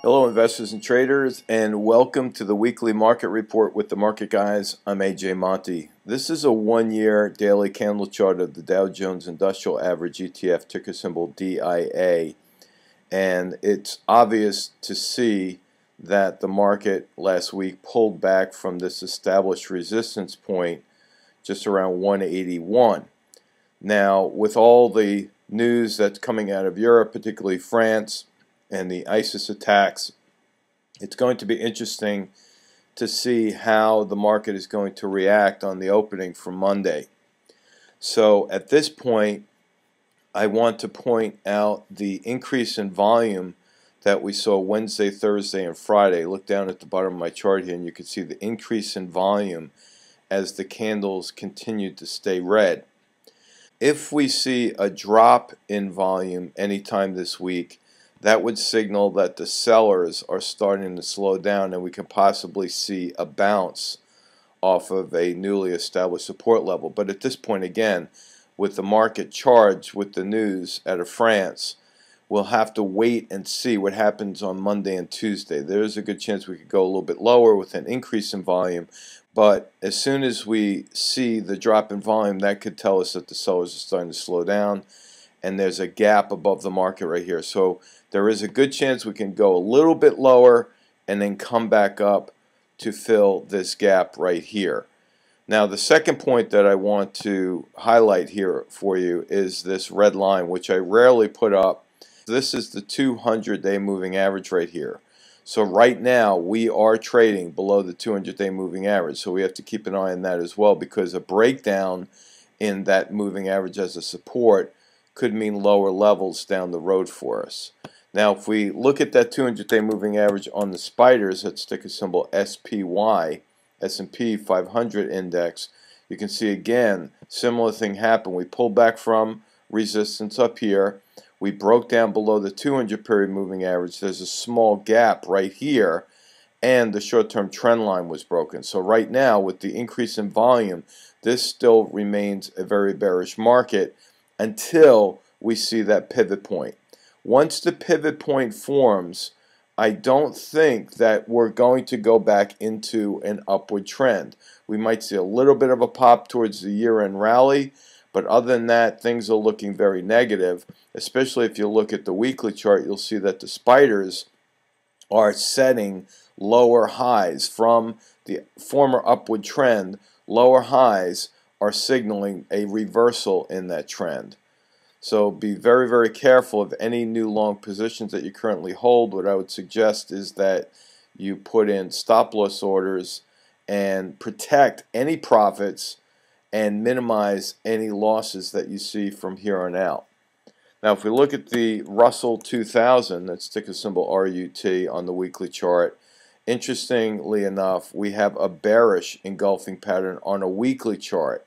Hello investors and traders, and welcome to the weekly market report with the market guys. I'm AJ Monty. This is a 1-year daily candle chart of the Dow Jones Industrial Average ETF, ticker symbol DIA, and it's obvious to see that the market last week pulled back from this established resistance point just around 181. Now, with all the news that's coming out of Europe, particularly France, and the ISIS attacks, it's going to be interesting to see how the market is going to react on the opening for Monday. So at this point, I want to point out the increase in volume that we saw Wednesday, Thursday, and Friday. Look down at the bottom of my chart here and you can see the increase in volume as the candles continued to stay red. If we see a drop in volume anytime this week, that would signal that the sellers are starting to slow down and we can possibly see a bounce off of a newly established support level. But at this point, again, with the market charged with the news out of France, we'll have to wait and see what happens on Monday and Tuesday. There's a good chance we could go a little bit lower with an increase in volume, but as soon as we see the drop in volume, that could tell us that the sellers are starting to slow down, and there's a gap above the market right here. So there is a good chance we can go a little bit lower and then come back up to fill this gap right here. Now, the second point that I want to highlight here for you is this red line, which I rarely put up. This is the 200-day moving average right here. So right now we are trading below the 200-day moving average, so we have to keep an eye on that as well, because a breakdown in that moving average as a support could mean lower levels down the road for us. Now, if we look at that 200-day moving average on the spiders, that's ticker symbol SPY, S&P 500 index, you can see again, similar thing happened. We pulled back from resistance up here. We broke down below the 200 period moving average. There's a small gap right here, and the short-term trend line was broken. So right now, with the increase in volume, this still remains a very bearish market until we see that pivot point. Once the pivot point forms, I don't think that we're going to go back into an upward trend. We might see a little bit of a pop towards the year-end rally, but other than that, things are looking very negative. Especially if you look at the weekly chart, you'll see that the spiders are setting lower highs from the former upward trend. Lower highs are signaling a reversal in that trend. So be very, very careful of any new long positions that you currently hold. What I would suggest is that you put in stop loss orders and protect any profits and minimize any losses that you see from here on out. Now, if we look at the Russell 2000, that's ticker symbol RUT on the weekly chart, interestingly enough, we have a bearish engulfing pattern on a weekly chart.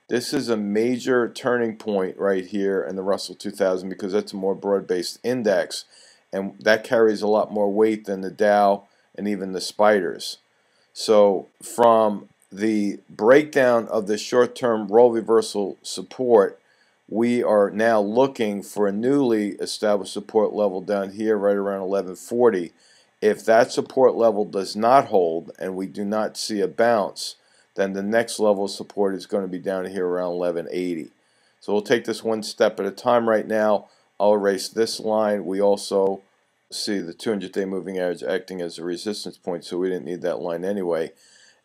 This is a major turning point right here in the Russell 2000 because that's a more broad-based index, and that carries a lot more weight than the Dow and even the spiders. So from the breakdown of the short-term role reversal support, we are now looking for a newly established support level down here right around 1140. If that support level does not hold and we do not see a bounce, then the next level of support is going to be down here around 1180. So we'll take this one step at a time right now. I'll erase this line. We also see the 200-day moving average acting as a resistance point, so we didn't need that line anyway.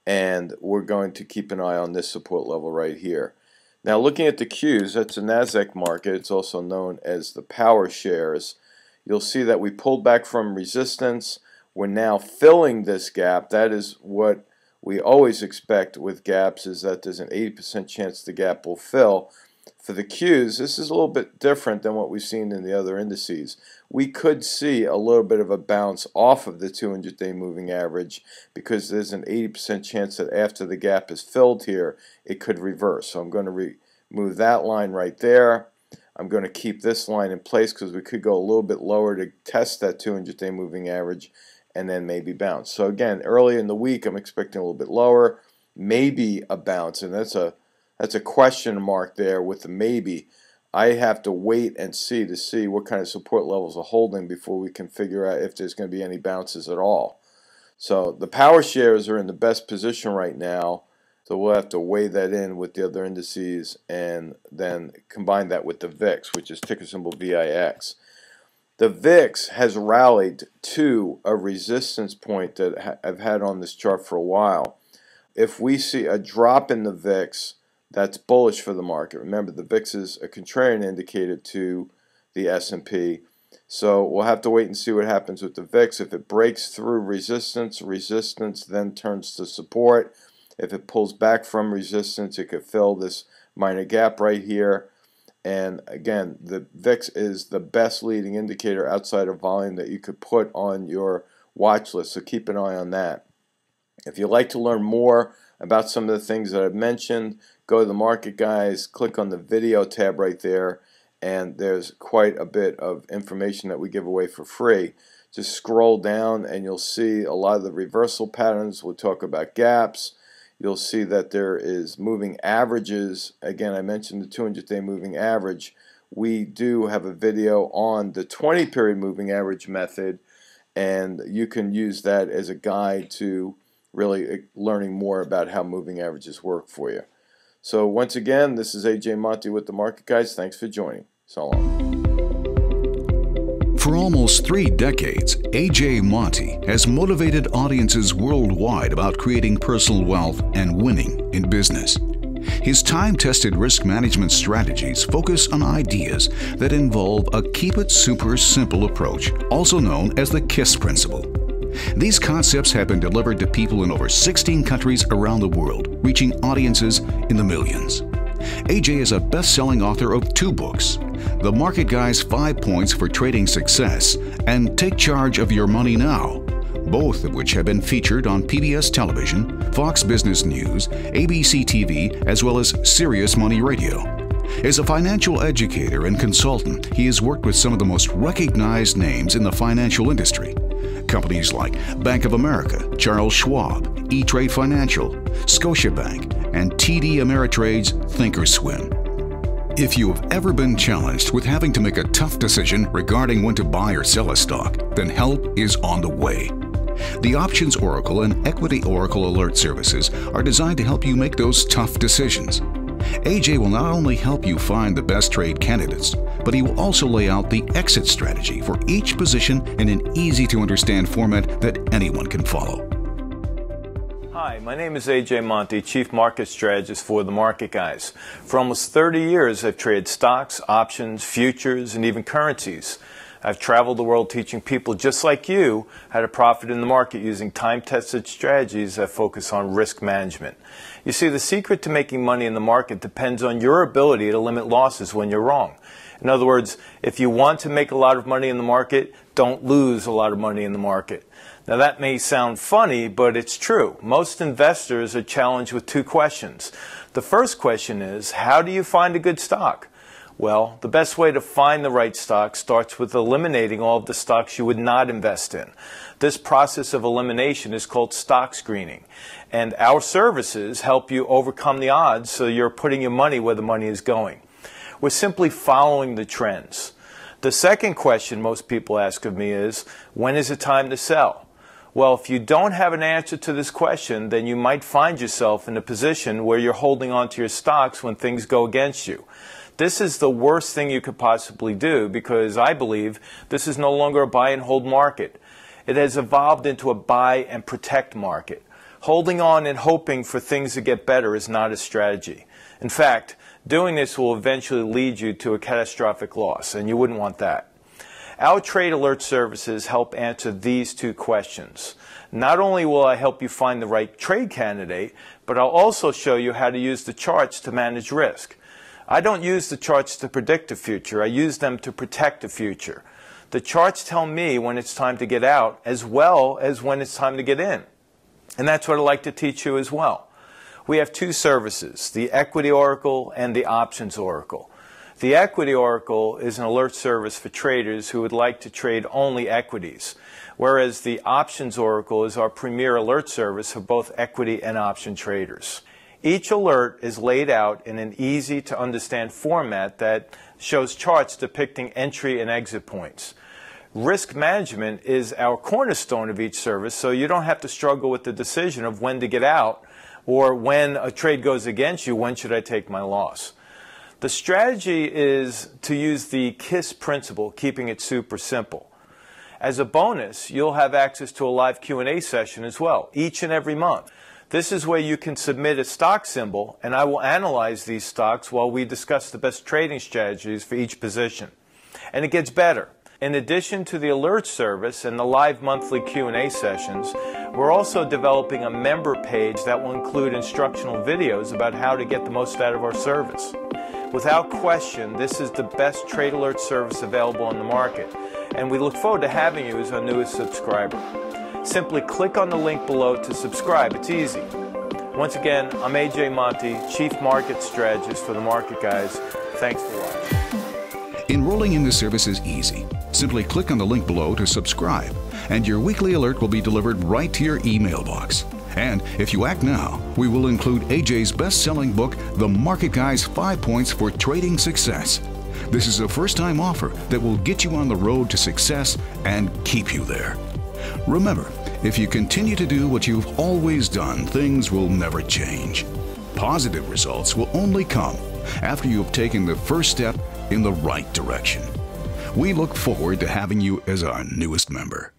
And we're going to keep an eye on this support level right here. Now, looking at the Qs, that's a NASDAQ market. It's also known as the power shares. You'll see that we pulled back from resistance. We're now filling this gap. That is what we always expect with gaps, is that there's an 80% chance the gap will fill. For the Qs, this is a little bit different than what we've seen in the other indices. We could see a little bit of a bounce off of the 200-day moving average because there's an 80% chance that after the gap is filled here, it could reverse. So I'm going to remove that line right there. I'm going to keep this line in place because we could go a little bit lower to test that 200-day moving average and then maybe bounce. So again, early in the week, I'm expecting a little bit lower, maybe a bounce, and that's a question mark there with the maybe. I have to wait and see what kind of support levels are holding before we can figure out if there's going to be any bounces at all. So the power shares are in the best position right now. So we'll have to weigh that in with the other indices and then combine that with the VIX, which is ticker symbol VIX. The VIX has rallied to a resistance point that I've had on this chart for a while. If we see a drop in the VIX, that's bullish for the market. Remember, the VIX is a contrarian indicator to the S&P. So we'll have to wait and see what happens with the VIX. If it breaks through resistance then turns to support. If it pulls back from resistance, it could fill this minor gap right here. And again, the VIX is the best leading indicator outside of volume that you could put on your watch list. So keep an eye on that. If you'd like to learn more about some of the things that I've mentioned, go to the Market Guys, click on the video tab right there, and there's quite a bit of information that we give away for free. Just scroll down and you'll see a lot of the reversal patterns. We'll talk about gaps. You'll see that there is moving averages. Again, I mentioned the 200-day moving average. We do have a video on the 20-period moving average method, and you can use that as a guide to really learning more about how moving averages work for you. So once again, this is A.J. Monty with the Market Guys. Thanks for joining. So long. For almost 3 decades, A.J. Monty has motivated audiences worldwide about creating personal wealth and winning in business. His time-tested risk management strategies focus on ideas that involve a keep it super simple approach, also known as the KISS principle. These concepts have been delivered to people in over 16 countries around the world, reaching audiences in the millions. AJ is a best-selling author of 2 books, The Market Guy's 5 Points for Trading Success and Take Charge of Your Money Now, both of which have been featured on PBS Television, Fox Business News, ABC TV, as well as Sirius Money Radio. As a financial educator and consultant, he has worked with some of the most recognized names in the financial industry. Companies like Bank of America, Charles Schwab, E-Trade Financial, Scotiabank, and TD Ameritrade's Thinkorswim. If you have ever been challenged with having to make a tough decision regarding when to buy or sell a stock, then help is on the way. The Options Oracle and Equity Oracle Alert services are designed to help you make those tough decisions. AJ will not only help you find the best trade candidates, but he will also lay out the exit strategy for each position in an easy-to-understand format that anyone can follow. Hi, my name is A.J. Monty, Chief Market Strategist for the Market Guys. For almost 30 years, I've traded stocks, options, futures, and even currencies. I've traveled the world teaching people just like you how to profit in the market using time-tested strategies that focus on risk management. You see, the secret to making money in the market depends on your ability to limit losses when you're wrong. In other words, if you want to make a lot of money in the market, don't lose a lot of money in the market. Now that may sound funny, but it's true. Most investors are challenged with 2 questions. The first question is, how do you find a good stock? Well, the best way to find the right stock starts with eliminating all of the stocks you would not invest in. This process of elimination is called stock screening. And our services help you overcome the odds so you're putting your money where the money is going. We're simply following the trends. The second question most people ask of me is, when is it time to sell? Well, if you don't have an answer to this question, then you might find yourself in a position where you're holding on to your stocks when things go against you. This is the worst thing you could possibly do because I believe this is no longer a buy and hold market. It has evolved into a buy and protect market. Holding on and hoping for things to get better is not a strategy. In fact, doing this will eventually lead you to a catastrophic loss, and you wouldn't want that. Our trade alert services help answer these 2 questions. Not only will I help you find the right trade candidate, but I'll also show you how to use the charts to manage risk. I don't use the charts to predict the future. I use them to protect the future. The charts tell me when it's time to get out as well as when it's time to get in. And that's what I'd like to teach you as well. We have 2 services, the Equity Oracle and the Options Oracle. The Equity Oracle is an alert service for traders who would like to trade only equities, whereas the Options Oracle is our premier alert service for both equity and option traders. Each alert is laid out in an easy-to-understand format that shows charts depicting entry and exit points. Risk management is our cornerstone of each service, so you don't have to struggle with the decision of when to get out, or when a trade goes against you, when should I take my loss. The strategy is to use the KISS principle, keeping it super simple. As a bonus, you'll have access to a live Q&A session as well, each and every month. This is where you can submit a stock symbol, and I will analyze these stocks while we discuss the best trading strategies for each position. And it gets better. In addition to the alert service and the live monthly Q&A sessions, we're also developing a member page that will include instructional videos about how to get the most out of our service. Without question, this is the best trade alert service available on the market, and we look forward to having you as our newest subscriber. Simply click on the link below to subscribe. It's easy. Once again, I'm AJ Monty, Chief Market Strategist for the Market Guys. Thanks for watching. Enrolling in this service is easy. Simply click on the link below to subscribe, and your weekly alert will be delivered right to your email box. And if you act now, we will include AJ's best-selling book, The Market Guy's 5 Points for Trading Success. This is a first-time offer that will get you on the road to success and keep you there. Remember, if you continue to do what you've always done, things will never change. Positive results will only come after you've taken the first step in the right direction. We look forward to having you as our newest member.